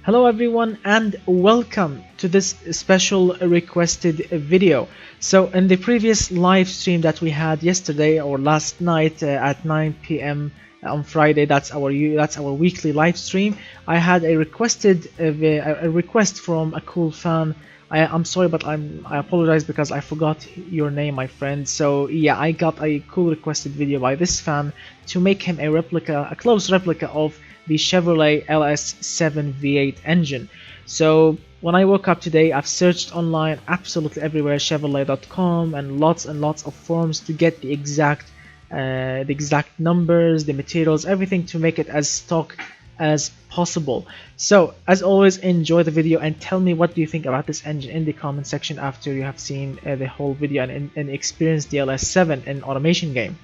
Hello everyone and welcome to this special requested video. So in the previous live stream that we had yesterday or last night at 9 p.m. on Friday, that's our weekly live stream. I had a request from a cool fan. I'm sorry, but I apologize because I forgot your name, my friend. So yeah, I got a cool requested video by this fan to make him a close replica of the Chevrolet LS7 V8 engine. So when I woke up today, I've searched online absolutely everywhere, Chevrolet.com and lots of forums to get the exact numbers, the materials, everything to make it as stock as possible. So as always, enjoy the video and tell me what do you think about this engine in the comment section after you have seen the whole video and experienced the LS7 in automation game.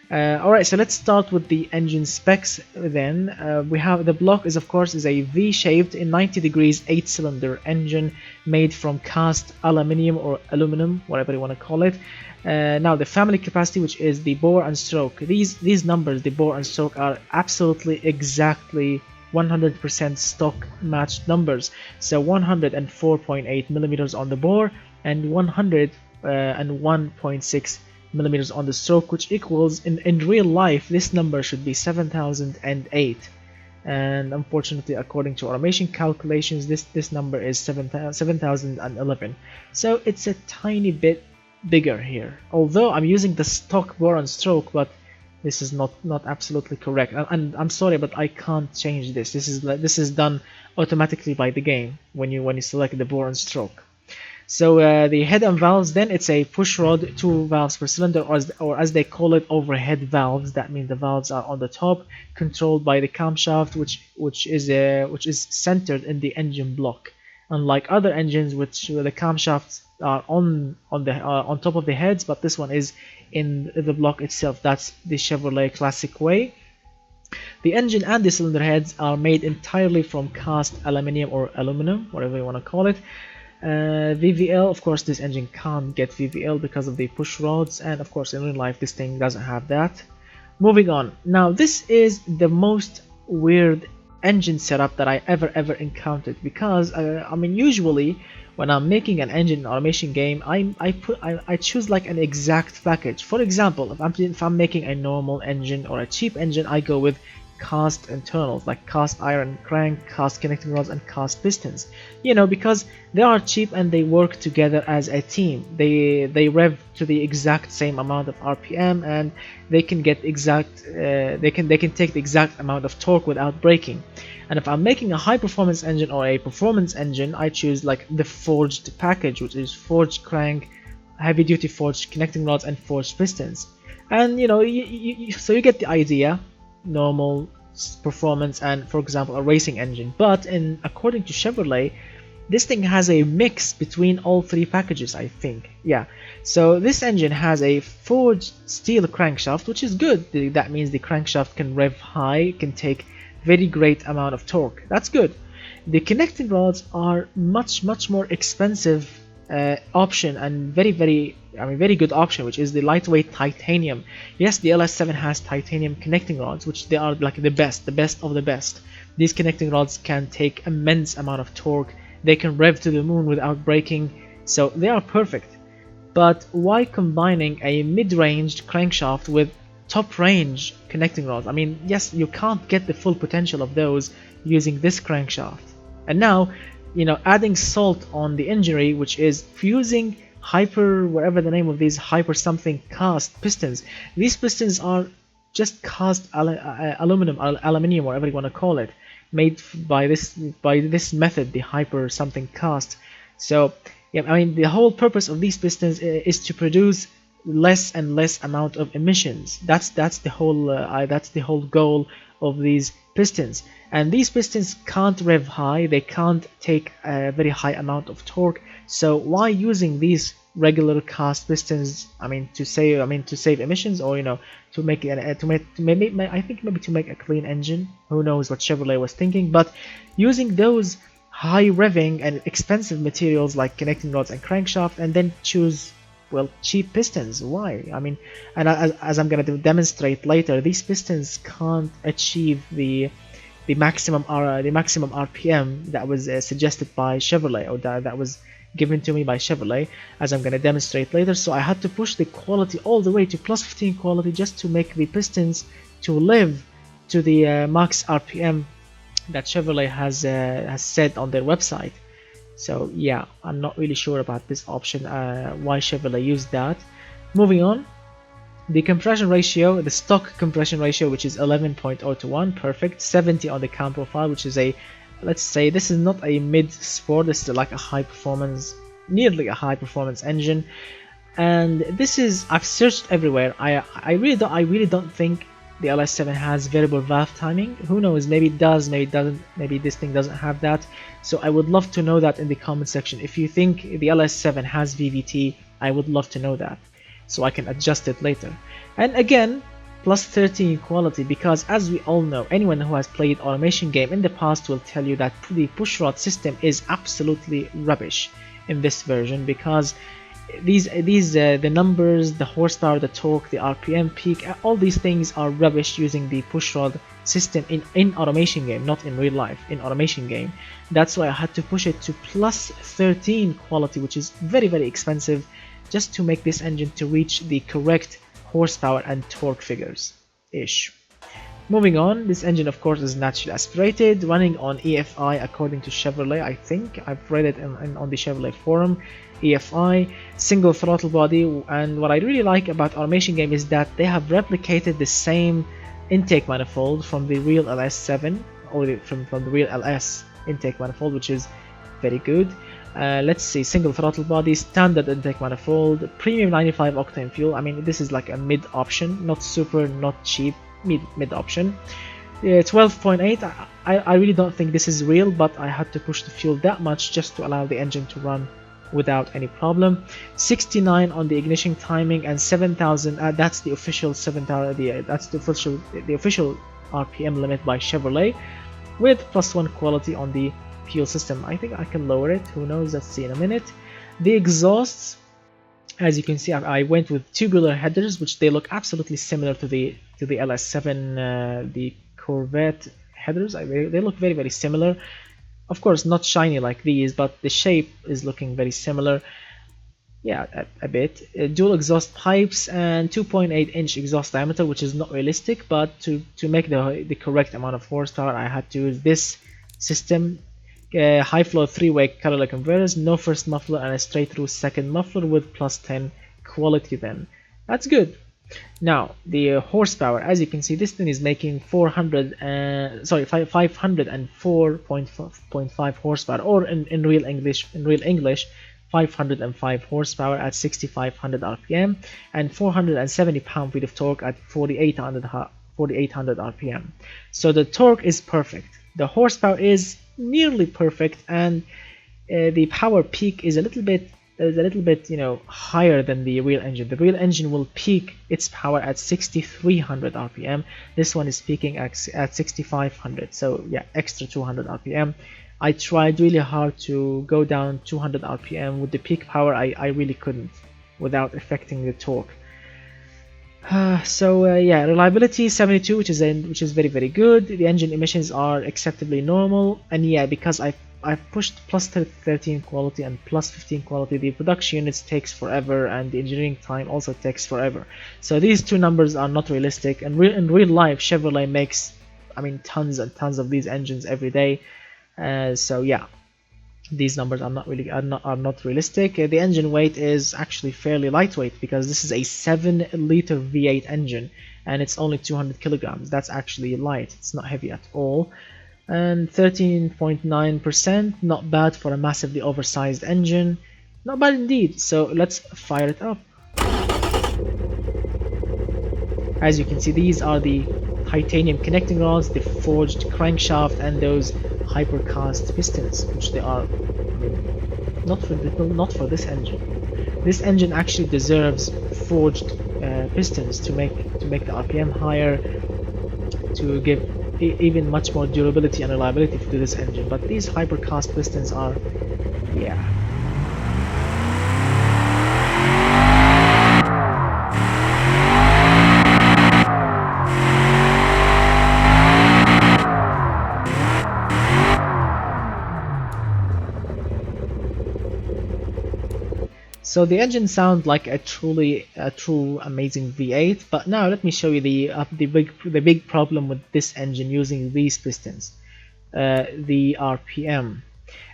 Alright, so let's start with the engine specs then. We have the block is a V-shaped in 90 degrees 8-cylinder engine made from cast aluminium or aluminum, whatever you want to call it. Now the family capacity, which is the bore and stroke. These numbers, the bore and stroke, are absolutely exactly 100% stock matched numbers. So 104.8 millimeters on the bore and 101.6 millimeters on the stroke, which equals in real life this number should be 7008, and unfortunately according to automation calculations this number is 7011. So it's a tiny bit bigger here, although I'm using the stock bore and stroke, but this is not absolutely correct, and I'm sorry, but I can't change this. This is done automatically by the game when you select the bore and stroke. So the head and valves, then it's a pushrod, 2 valves per cylinder, or as they call it, overhead valves. That means the valves are on the top, controlled by the camshaft, which is centered in the engine block. Unlike other engines, which the camshafts are on top of the heads, but this one is in the block itself. That's the Chevrolet classic way. The engine and the cylinder heads are made entirely from cast aluminium or aluminum, whatever you want to call it. VVL, of course this engine can't get VVL because of the push rods, and of course in real life this thing doesn't have that. Moving on, now this is the most weird engine setup that I ever encountered, because I mean usually when I'm making an engine in automation game I choose like an exact package. For example, if I'm making a normal engine or a cheap engine, I go with cast internals like cast iron crank, cast connecting rods, and cast pistons, because they are cheap and they work together as a team. They rev to the exact same amount of RPM, and they can get they can take the exact amount of torque without braking. And if I'm making a high performance engine or a performance engine, I choose like the forged package, which is forged crank, heavy duty forged connecting rods, and forged pistons. And so you get the idea. Normal, performance, and for example a racing engine. But according to Chevrolet, this thing has a mix between all three packages, I think. Yeah, so this engine has a forged steel crankshaft, which is good. That means the crankshaft can rev high, can take very great amount of torque. That's good. The connecting rods are much more expensive option, and very good option, which is the lightweight titanium. Yes, the LS7 has titanium connecting rods, which they are like the best of the best. These connecting rods can take immense amount of torque. They can rev to the moon without braking, so they are perfect. But why combining a mid-ranged crankshaft with top-range connecting rods? I mean, yes, you can't get the full potential of those using this crankshaft. And now, adding salt on the injury, which is fusing hyper, whatever the name of these hyper something cast pistons. These pistons are just cast aluminium, whatever you want to call it, made by this method, the hyper something cast. So yeah, I mean the whole purpose of these pistons is to produce less and less amount of emissions. That's the whole goal of these pistons. And these pistons can't rev high, they can't take a very high amount of torque. So why using these regular cast pistons? I mean to save emissions, or to make a clean engine. Who knows what Chevrolet was thinking? But using those high revving and expensive materials like connecting rods and crankshaft, and then choose cheap pistons. Why? I mean, and as I'm going to demonstrate later, these pistons can't achieve the the maximum RPM that was suggested by Chevrolet, or that was given to me by Chevrolet, as I'm going to demonstrate later. So I had to push the quality all the way to plus 15 quality just to make the pistons to live to the max RPM that Chevrolet has said on their website. So yeah, I'm not really sure about this option, why Chevrolet used that. Moving on, the compression ratio, the stock compression ratio, which is 11.0 to 1, perfect. 70 on the cam profile, which is a, let's say this is not a mid sport, this is like a high performance, nearly a high performance engine. And this is, I've searched everywhere. I really don't think the LS7 has variable valve timing. Who knows, maybe it does, maybe it doesn't, maybe this thing doesn't have that. So I would love to know that in the comment section. If you think the LS7 has VVT, I would love to know that, so I can adjust it later. And again, plus 13 quality, because as we all know, anyone who has played automation game in the past will tell you that the pushrod system is absolutely rubbish in this version, because the numbers, the horsepower, the torque, the RPM peak, all these things are rubbish using the pushrod system in automation game, not in real life, in automation game. That's why I had to push it to plus 13 quality, which is very, very expensive, just to make this engine to reach the correct horsepower and torque figures ish. Moving on, this engine of course is naturally aspirated, running on EFI according to Chevrolet. I think I've read it on the Chevrolet forum. EFI, single throttle body, and what I really like about automation game is that they have replicated the same intake manifold from the real LS7, or from the real LS intake manifold, which is very good. Let's see, single throttle body, standard intake manifold, premium 95 octane fuel. I mean, this is like a mid option, not super, not cheap, mid option. 12.8. I really don't think this is real, but I had to push the fuel that much just to allow the engine to run without any problem. 69 on the ignition timing, and 7,000. That's the official 7,000. That's the official RPM limit by Chevrolet, with +1 quality on the fuel system. I think I can lower it, who knows, let's see in a minute. The exhausts, as you can see, I went with tubular headers, which they look absolutely similar to the LS7, the Corvette headers. They look very, very similar. Of course, not shiny like these, but the shape is looking very similar. Yeah, a bit. Dual exhaust pipes and 2.8-inch exhaust diameter, which is not realistic, but to make the correct amount of horsepower, I had to use this system. High flow 3-way catalytic converters, no first muffler, and a straight through second muffler with +10 quality. Then that's good. Now the horsepower, as you can see, this thing is making 504.5 horsepower, or in real English 505 horsepower at 6500 RPM, and 470 pound-feet of torque at 4800 RPM. So the torque is perfect, the horsepower is nearly perfect, and the power peak is a little bit higher than the real engine. The real engine will peak its power at 6300 RPM. This one is peaking at 6500. So yeah, extra 200 RPM. I tried really hard to go down 200 RPM with the peak power. I really couldn't without affecting the torque. Yeah, reliability 72, which is very, very good. The engine emissions are acceptably normal, and yeah, because I've pushed +13 quality and +15 quality, the production units takes forever, and the engineering time also takes forever. So these two numbers are not realistic, and in real life Chevrolet makes, I mean, tons and tons of these engines every day. So yeah, these numbers are not realistic. The engine weight is actually fairly lightweight, because this is a 7-liter V8 engine and it's only 200 kilograms. That's actually light, it's not heavy at all. And 13.9%, not bad for a massively oversized engine, not bad indeed. So let's fire it up. As you can see, these are the titanium connecting rods, the forged crankshaft, and those hypercast pistons, which they are, I mean, not for this engine. This engine actually deserves forged pistons to make the RPM higher, to give even much more durability and reliability to this engine. But these hypercast pistons are, yeah. So the engine sounds like a true amazing V8, but now let me show you the big problem with this engine using these pistons, the RPM.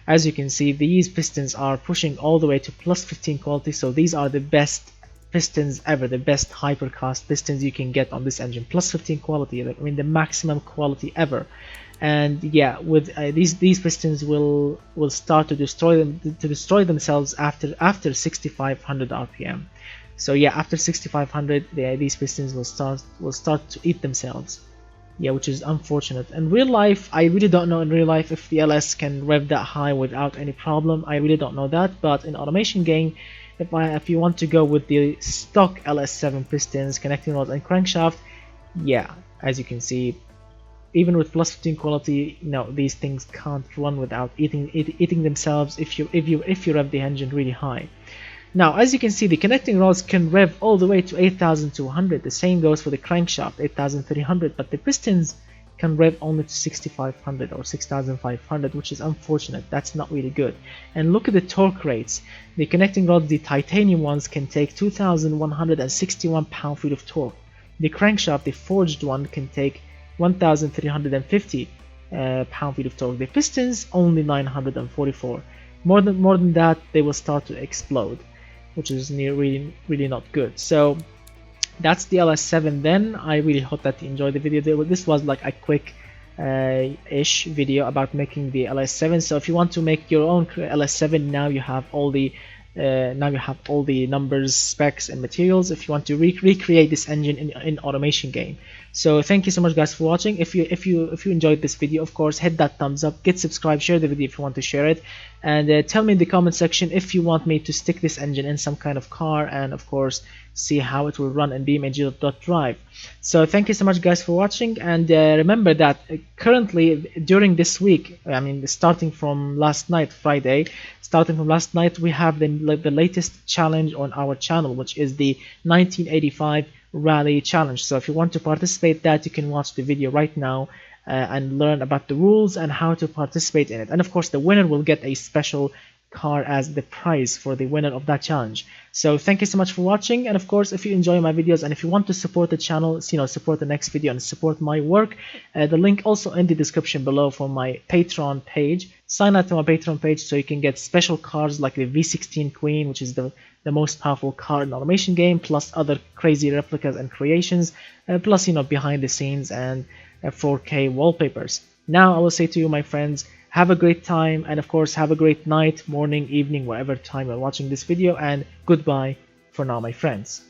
As you can see, these pistons are pushing all the way to plus 15 quality, so these are the best pistons ever, the best hypercast pistons you can get on this engine. Plus 15 quality, I mean the maximum quality ever. And yeah, with these pistons will start to destroy themselves after 6500 RPM. So yeah, after 6500, these pistons will start to eat themselves. Yeah, which is unfortunate. In real life, I really don't know in real life if the LS can rev that high without any problem. I really don't know that, but in automation game, if you want to go with the stock LS7 pistons, connecting rods and crankshaft, yeah, as you can see, even with plus 15 quality, no, these things can't run without eating themselves if you rev the engine really high. Now, as you can see, the connecting rods can rev all the way to 8200. The same goes for the crankshaft, 8300, but the pistons can rev only to 6500 or 6500, which is unfortunate. That's not really good. And look at the torque rates. The connecting rods, the titanium ones, can take 2161 pound-feet of torque. The crankshaft, the forged one, can take 1350 pound-feet of torque. The pistons only 944. More than that, they will start to explode, which is really not good. So that's the LS7 then. I really hope that you enjoyed the video. This was like a quick ish video about making the LS7. So if you want to make your own LS7, now you have all the numbers, specs, and materials if you want to recreate this engine in automation game. So thank you so much guys for watching. If you enjoyed this video, of course, hit that thumbs up, get subscribed, share the video if you want to share it, and tell me in the comment section if you want me to stick this engine in some kind of car, and of course see how it will run in BeamNG.drive. So thank you so much guys for watching, and remember that currently during this week, I mean starting from last night, Friday, we have the latest challenge on our channel, which is the 1985 Rally Challenge. So if you want to participate that, you can watch the video right now and learn about the rules and how to participate in it. And of course the winner will get a special car as the prize for the winner of that challenge. So thank you so much for watching, and of course if you enjoy my videos and if you want to support the channel, support the next video and support my work, the link also in the description below for my Patreon page. Sign up to my Patreon page so you can get special cars like the V16 Queen, which is the most powerful car in the automation game, plus other crazy replicas and creations, plus behind the scenes and 4K wallpapers. Now I will say to you, my friends, have a great time, and of course have a great night, morning, evening, whatever time you're watching this video, and goodbye for now, my friends.